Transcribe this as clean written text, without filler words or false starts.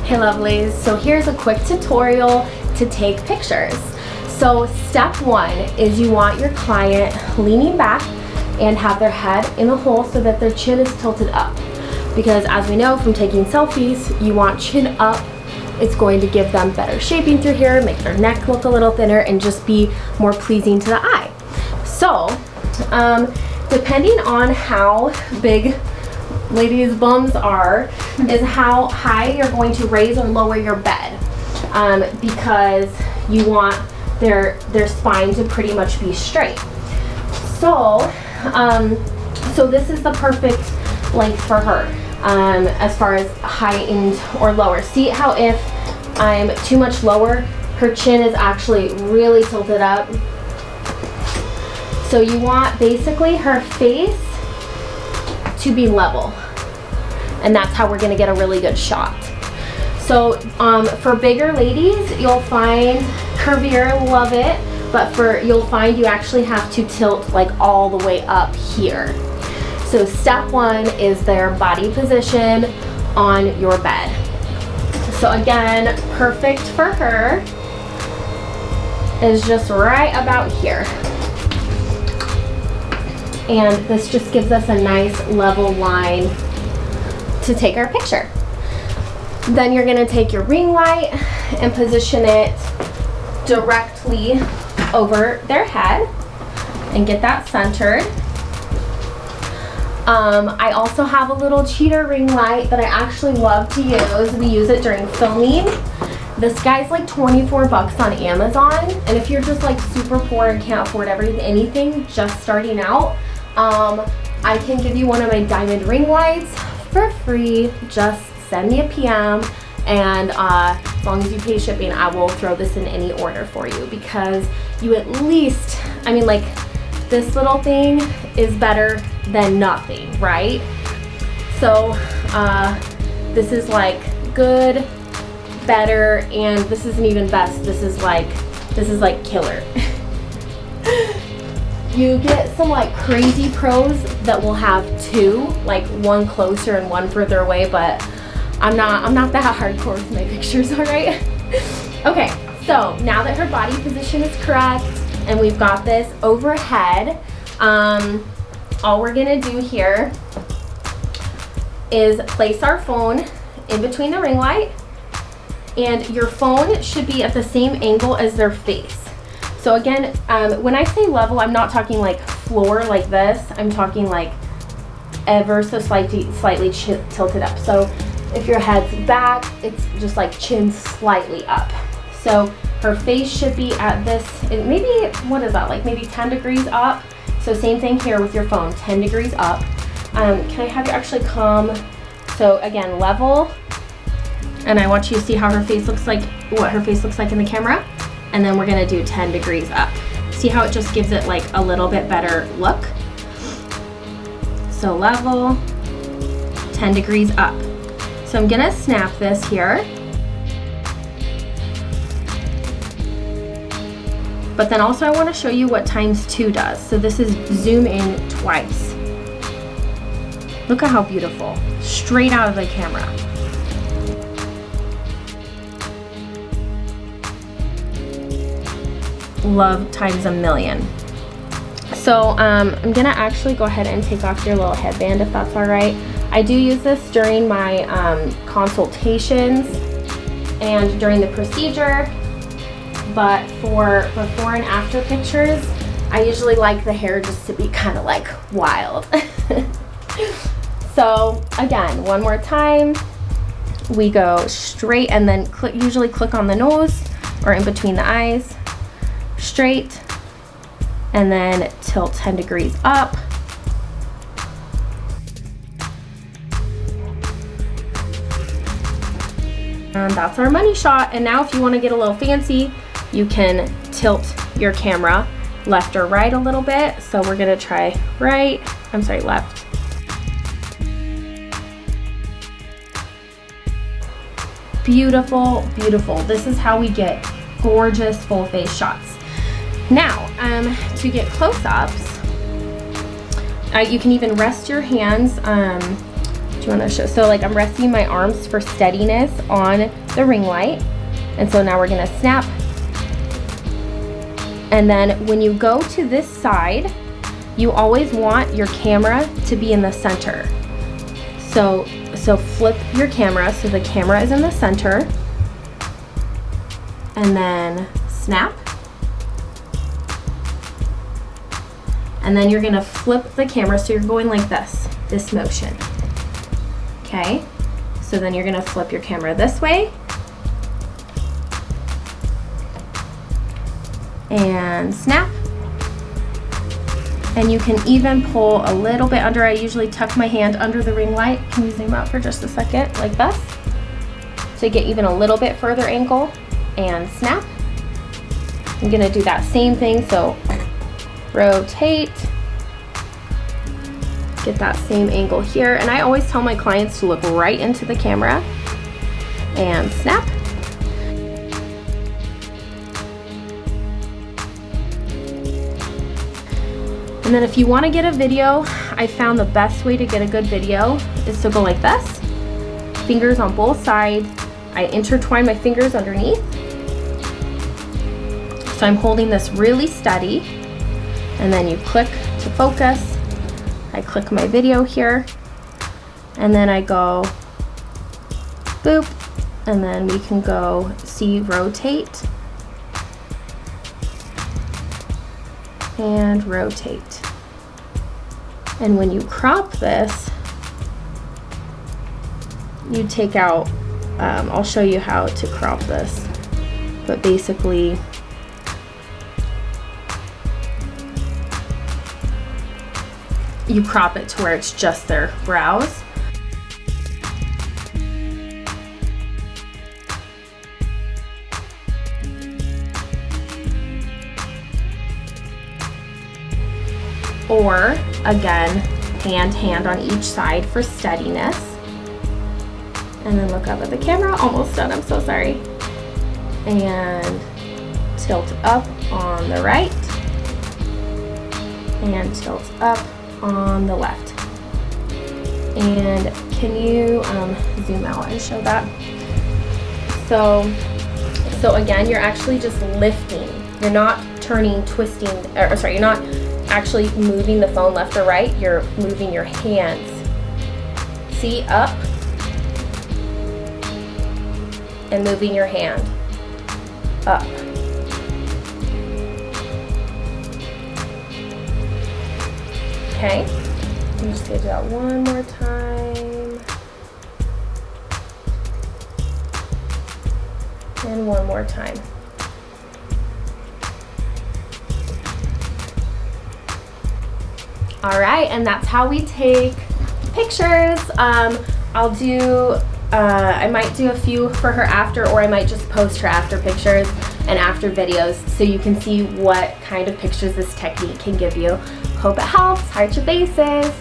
Hey lovelies, so here's a quick tutorial to take pictures. So step one is you want your client leaning back and have their head in a hole so that their chin is tilted up. Because as we know from taking selfies, you want chin up. It's going to give them better shaping through here, make their neck look a little thinner, and just be more pleasing to the eye. So, depending on how big ladies' bums are, is how high you're going to raise or lower your bed, because you want their spine to pretty much be straight. So, so this is the perfect length for her, as far as heightened or lower. See how if I'm too much lower, her chin is actually really tilted up. So you want basically her face to be level, and that's how we're gonna get a really good shot. So for bigger ladies, you'll find curvier, love it, but you'll find you actually have to tilt like all the way up here. So step one is their body position on your bed. So again, perfect for her is just right about here. And this just gives us a nice level line to take our picture. Then you're gonna take your ring light and position it directly over their head and get that centered. I also have a little cheater ring light that I actually love to use. We use it during filming. This guy's like 24 bucks on Amazon, and if you're just like super poor and can't afford anything, just starting out, I can give you one of my diamond ring lights for free. Just send me a PM, and as long as you pay shipping, I will throw this in any order for you, because you at least, I mean, like, this little thing is better than nothing, right? So this is like good, better, and this isn't even best. This is like killer. You get some like crazy pros that will have two, like one closer and one further away, but I'm not that hardcore with my pictures, all right? Okay, so now that her body position is correct and we've got this overhead, all we're gonna do here is place our phone in between the ring light, and your phone should be at the same angle as their face. So again, when I say level, I'm not talking like floor like this. I'm talking like ever so slightly tilted up. So if your head's back, it's just like chin slightly up. So her face should be at this, maybe, what is that, like maybe 10 degrees up. So same thing here with your phone, 10 degrees up. Can I have you actually come, so again, level, and I want you to see how her face looks like, what her face looks like in the camera. And then we're gonna do 10 degrees up. See how it just gives it like a little bit better look? So level, 10 degrees up. So I'm gonna snap this here. But then also I wanna show you what ×2 does. So this is zoom in twice. Look at how beautiful, straight out of the camera. Love times a million. So I'm gonna actually go ahead and take off your little headband if that's all right. I do use this during my consultations and during the procedure, but for before and after pictures, I usually like the hair just to be kind of like wild. So again, one more time, we go straight and then usually click on the nose or in between the eyes. Straight, and then tilt 10 degrees up. And that's our money shot. And now if you want to get a little fancy, you can tilt your camera left or right a little bit. So we're gonna try left. Beautiful, beautiful. This is how we get gorgeous full face shots. Now, to get close-ups, you can even rest your hands. Do you want to show? So like I'm resting my arms for steadiness on the ring light. And so now we're gonna snap. And then when you go to this side, you always want your camera to be in the center. So flip your camera so the camera is in the center. And then snap. And then you're gonna flip the camera so you're going like this motion. Okay? So then you're gonna flip your camera this way. And snap. And you can even pull a little bit under. I usually tuck my hand under the ring light. Can you zoom out for just a second, like this? To get even a little bit further angle, and snap. I'm gonna do that same thing, so rotate, get that same angle here. And I always tell my clients to look right into the camera, and snap. And then if you want to get a video, I found the best way to get a good video is to go like this. Fingers on both sides. I intertwine my fingers underneath. So I'm holding this really steady. And then you click to focus. I click my video here. And then I go boop. And then we can go see rotate. And rotate. And when you crop this, you take out, I'll show you how to crop this, but basically you crop it to where it's just their brows. Or again, hand on each side for steadiness. And then look up at the camera. Almost done, I'm so sorry. And tilt up on the right. And tilt up on the left. And can you zoom out and show that? So again, you're actually just lifting. You're not turning, twisting, or sorry, you're not actually moving the phone left or right, you're moving your hands. See, up, and moving your hand, up. Okay, I'm just gonna do that one more time. And one more time. All right, and that's how we take pictures. I'll do, I might do a few for her after, or I might just post her after pictures and after videos so you can see what kind of pictures this technique can give you. Hope it helps. Heart your faces.